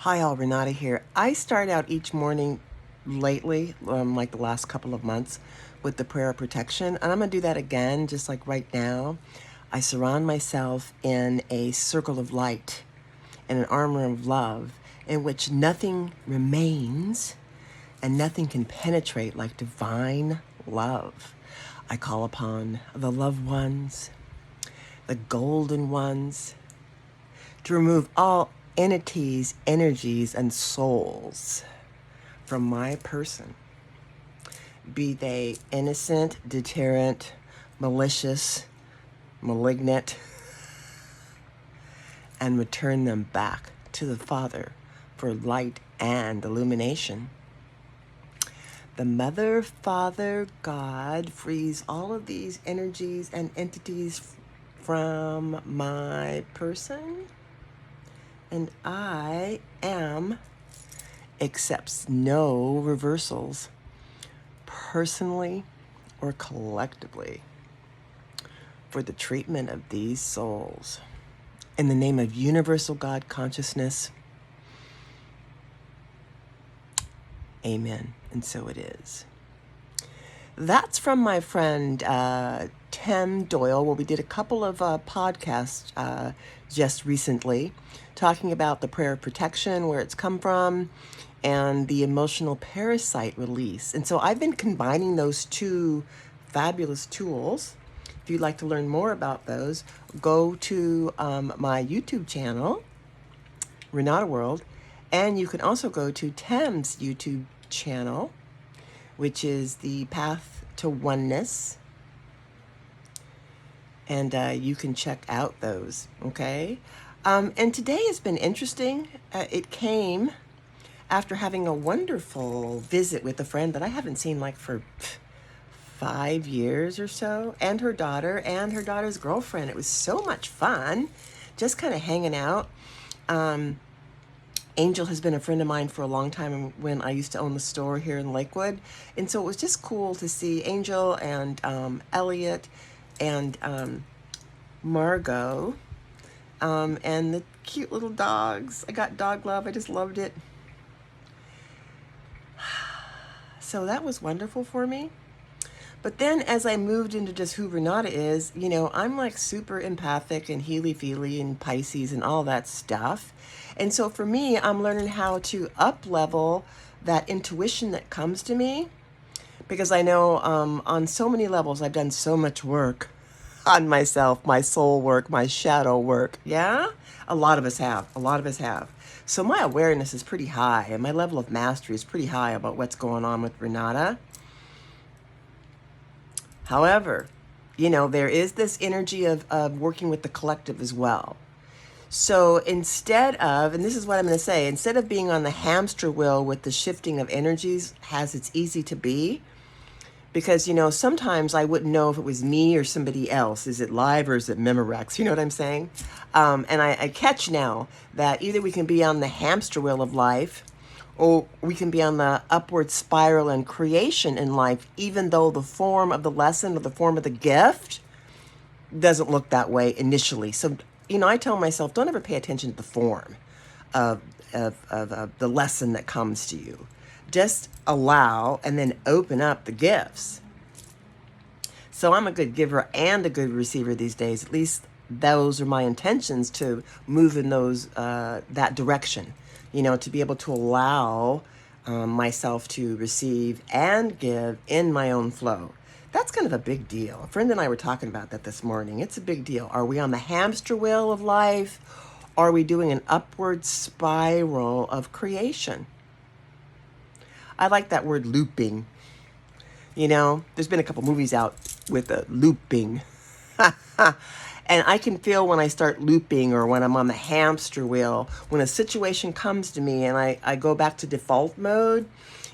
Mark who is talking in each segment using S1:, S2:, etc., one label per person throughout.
S1: Hi, all. Renata here. I start out each morning lately, like the last couple of months, with the prayer of protection. And I'm going to do that again, just like right now. I surround myself in a circle of light, in an armor of love, in which nothing remains and nothing can penetrate like divine love. I call upon the loved ones, the golden ones, to remove all entities, energies, and souls from my person, be they innocent, deterrent, malicious, malignant, and return them back to the Father for light and illumination. The Mother, Father, God frees all of these energies and entities from my person, and I am accepts no reversals, personally or collectively, for the treatment of these souls. In the name of universal God consciousness, amen. And so it is. That's from my friend Tim Doyle, where we did a couple of podcasts just recently talking about the prayer of protection, where it's come from, and the emotional parasite release. And so I've been combining those two fabulous tools. If you'd like to learn more about those, go to my YouTube channel, Renata World, and you can also go to Tim's YouTube channel, which is the Path to Oneness. And you can check out those, okay? And today has been interesting. It came after having a wonderful visit with a friend that I haven't seen like for 5 years or so, and her daughter's girlfriend. It was so much fun, just kind of hanging out. Angel has been a friend of mine for a long time when I used to own the store here in Lakewood. And so it was just cool to see Angel and Elliot and Margot and the cute little dogs. I got dog love. I just loved it. So that was wonderful for me. But then as I moved into just who Renata is, I'm like super empathic and healy-feely and Pisces and all that stuff. And so for me, I'm learning how to up-level that intuition that comes to me, because I know on so many levels I've done so much work on myself, my soul work, my shadow work. Yeah? A lot of us have. So my awareness is pretty high, and my level of mastery is pretty high about what's going on with Renata. However, there is this energy of working with the collective as well. So instead of, and this is what I'm going to say, instead of being on the hamster wheel with the shifting of energies as it's easy to be, because, sometimes I wouldn't know if it was me or somebody else. Is it live or is it Memorex? You know what I'm saying? And I catch now that either we can be on the hamster wheel of life, or we can be on the upward spiral and creation in life, even though the form of the lesson or the form of the gift doesn't look that way initially. So, I tell myself, don't ever pay attention to the form of the lesson that comes to you. Just allow and then open up the gifts. So I'm a good giver and a good receiver these days. At least those are my intentions, to move in those that direction. To be able to allow myself to receive and give in my own flow. That's kind of a big deal. A friend and I were talking about that this morning. It's a big deal. Are we on the hamster wheel of life? Or are we doing an upward spiral of creation? I like that word looping. There's been a couple movies out with looping. And I can feel when I start looping, or when I'm on the hamster wheel, when a situation comes to me and I go back to default mode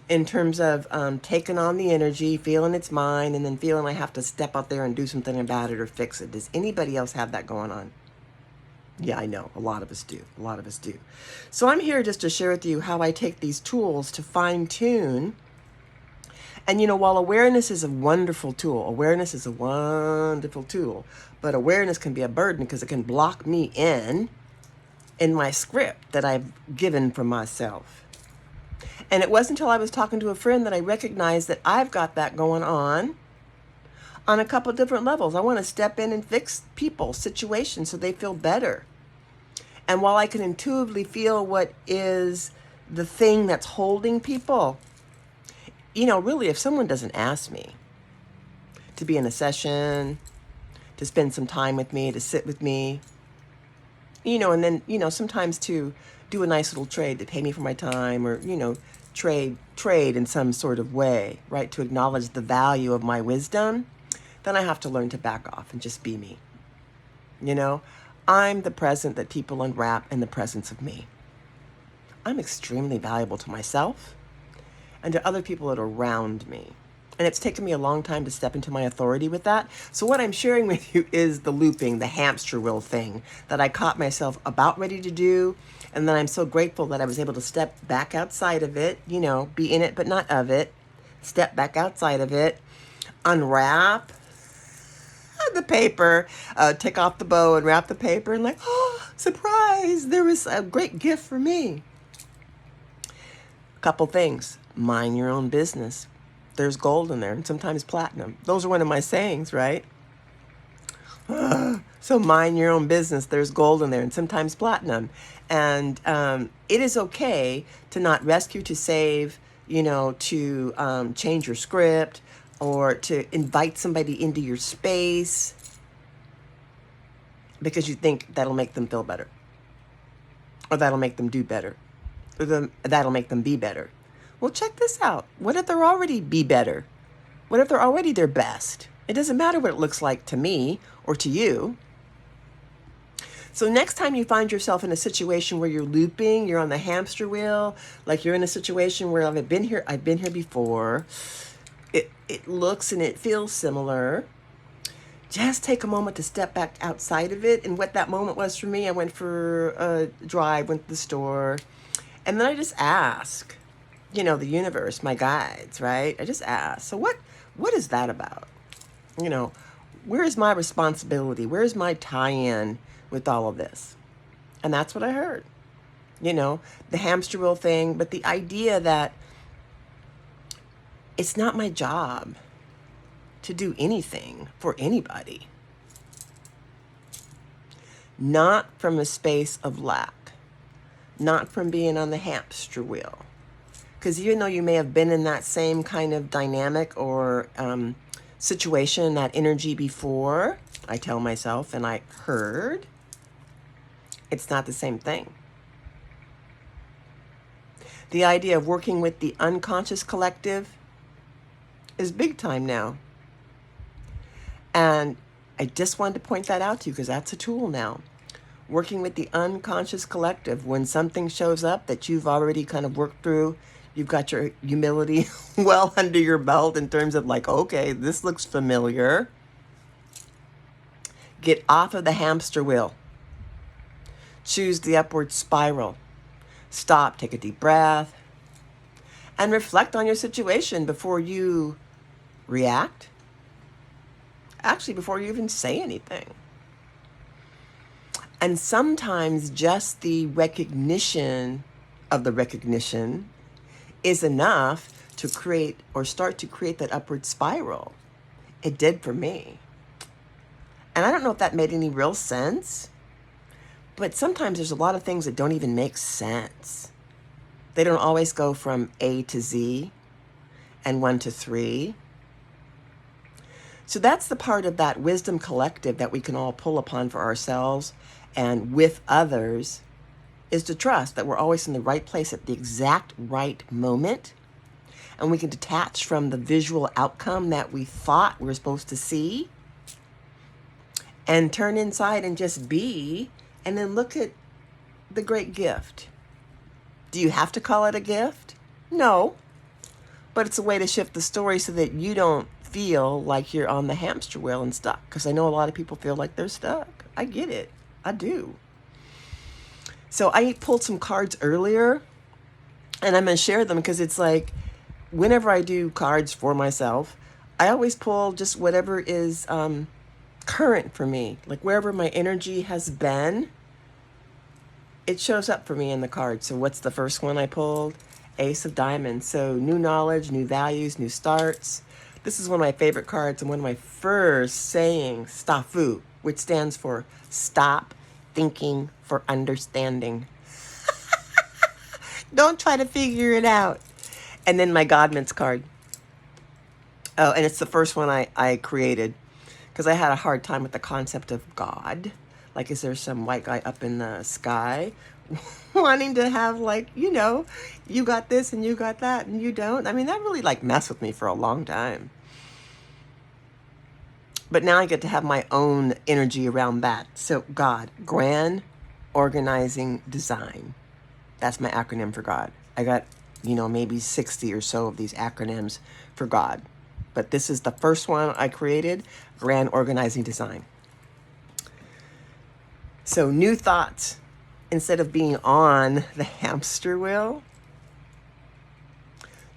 S1: in terms of taking on the energy, feeling it's mine, and then feeling I have to step out there and do something about it or fix it. Does anybody else have that going on? Yeah, I know. A lot of us do. So I'm here just to share with you how I take these tools to fine tune. And while awareness is a wonderful tool, but awareness can be a burden because it can block me in in my script that I've given for myself. And it wasn't until I was talking to a friend that I recognized that I've got that going on a couple different levels. I want to step in and fix people, situations, so they feel better. And while I can intuitively feel what is the thing that's holding people, really, if someone doesn't ask me to be in a session, to spend some time with me, to sit with me, and then, sometimes to do a nice little trade, to pay me for my time, or, trade in some sort of way, right? To acknowledge the value of my wisdom, then I have to learn to back off and just be me. I'm the present that people unwrap in the presence of me. I'm extremely valuable to myself and to other people that are around me. And it's taken me a long time to step into my authority with that. So what I'm sharing with you is the looping, the hamster wheel thing that I caught myself about ready to do. And then I'm so grateful that I was able to step back outside of it, be in it but not of it. Step back outside of it, unwrap the paper, take off the bow and wrap the paper, and like, oh, surprise, there was a great gift for me. A couple things. Mind your own business. There's gold in there, and sometimes platinum. Those are one of my sayings, right? So mind your own business. There's gold in there, and sometimes platinum. And it is okay to not rescue, to save, to change your script, or to invite somebody into your space because you think that'll make them feel better, or that'll make them do better, or that'll make them be better. Well, check this out. What if they're already be better? What if they're already their best? It doesn't matter what it looks like to me or to you. So next time you find yourself in a situation where you're looping, you're on the hamster wheel, like you're in a situation where I've been here before, it looks and it feels similar, just take a moment to step back outside of it. And what that moment was for me, I went for a drive, went to the store, and then I just ask, the universe, my guides, right? I just ask, so what is that about? Where is my responsibility? Where is my tie-in with all of this? And that's what I heard. The hamster wheel thing, but the idea that it's not my job to do anything for anybody. Not from a space of lack. Not from being on the hamster wheel. Because even though you may have been in that same kind of dynamic or situation, that energy before, I tell myself, and I heard, it's not the same thing. The idea of working with the unconscious collective is big time now. And I just wanted to point that out to you because that's a tool now. Working with the unconscious collective. When something shows up that you've already kind of worked through, you've got your humility well under your belt in terms of like, okay, this looks familiar. Get off of the hamster wheel. Choose the upward spiral. Stop, take a deep breath, and reflect on your situation before you react. Actually, before you even say anything. And sometimes just the recognition of the recognition is enough to create or start to create that upward spiral. It did for me. And I don't know if that made any real sense, but sometimes there's a lot of things that don't even make sense. They don't always go from A to Z and 1 to 3. So that's the part of that wisdom collective that we can all pull upon for ourselves and with others, is to trust that we're always in the right place at the exact right moment. And we can detach from the visual outcome that we thought we were supposed to see and turn inside and just be, and then look at the great gift. Do you have to call it a gift? No. But it's a way to shift the story so that you don't feel like you're on the hamster wheel and stuck. Because I know a lot of people feel like they're stuck. I get it. I do. So I pulled some cards earlier, and I'm going to share them because it's like, whenever I do cards for myself, I always pull just whatever is current for me. Like wherever my energy has been, it shows up for me in the card. So what's the first one I pulled? Ace of Diamonds. So new knowledge, new values, new starts. This is one of my favorite cards and one of my first sayings, Stafu, which stands for stop thinking for understanding. Don't try to figure it out. And then my Godman's card. Oh, and it's the first one I created because I had a hard time with the concept of God. Like, is there some white guy up in the sky wanting to have, like, you know, you got this and you got that and you don't? I mean, that really, like, messed with me for a long time. But now I get to have my own energy around that. So God, grand organizing design. That's my acronym for God. I got, you know, maybe 60 or so of these acronyms for God. But this is the first one I created, grand organizing design. So new thoughts. Instead of being on the hamster wheel,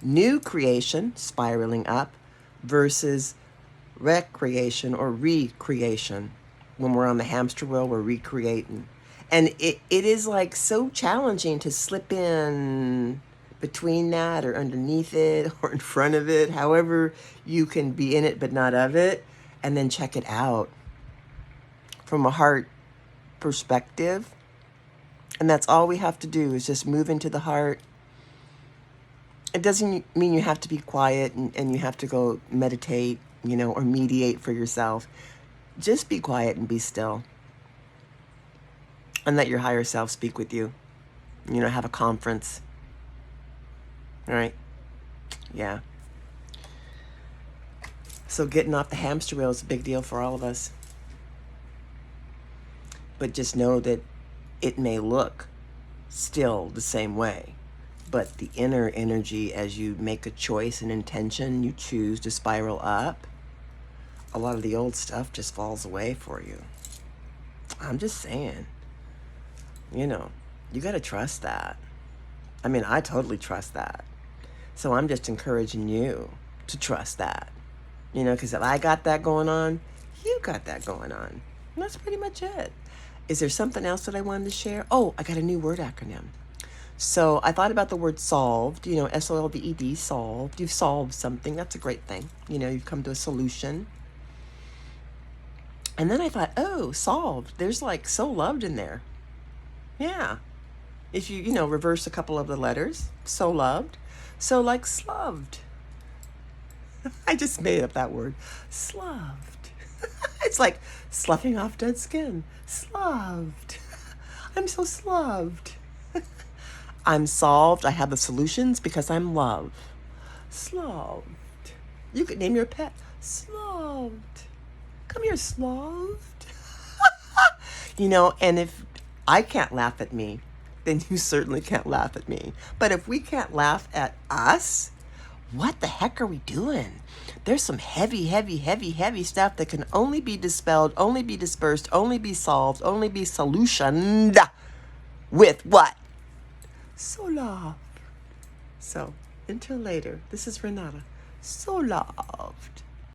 S1: new creation, spiraling up, versus recreation or recreation. When we're on the hamster wheel, we're recreating. And it is like so challenging to slip in between that or underneath it or in front of it, however you can be in it but not of it, and then check it out from a heart perspective. And that's all we have to do is just move into the heart. It doesn't mean you have to be quiet and you have to go meditate, you know, or mediate for yourself. Just be quiet and be still. And let your higher self speak with you. You know, have a conference. All right? Yeah. So getting off the hamster wheel is a big deal for all of us. But just know that it may look still the same way. But the inner energy, as you make a choice and intention, you choose to spiral up, a lot of the old stuff just falls away for you. I'm just saying, you know, you got to trust that. I mean, I totally trust that. So I'm just encouraging you to trust that. You know, because if I got that going on, you got that going on. And that's pretty much it. Is there something else that I wanted to share? Oh, I got a new word acronym. So I thought about the word solved, you know, SOLVED, solved. You've solved something. That's a great thing. You know, you've come to a solution. And then I thought, oh, solved. There's like so loved in there. Yeah. If you know, reverse a couple of the letters, so loved. So like sloved. I just made up that word. Sloved. It's like sloughing off dead skin. Sloved. I'm so sloved. I'm solved. I have the solutions because I'm love. Sloved. You could name your pet Sloved. Come here, Sloved. You know, and if I can't laugh at me, then you certainly can't laugh at me. But if we can't laugh at us, what the heck are we doing? There's some heavy, heavy, heavy, heavy stuff that can only be dispelled, only be dispersed, only be solved, only be solutioned with what? So love. So, until later, this is Renata. So loved.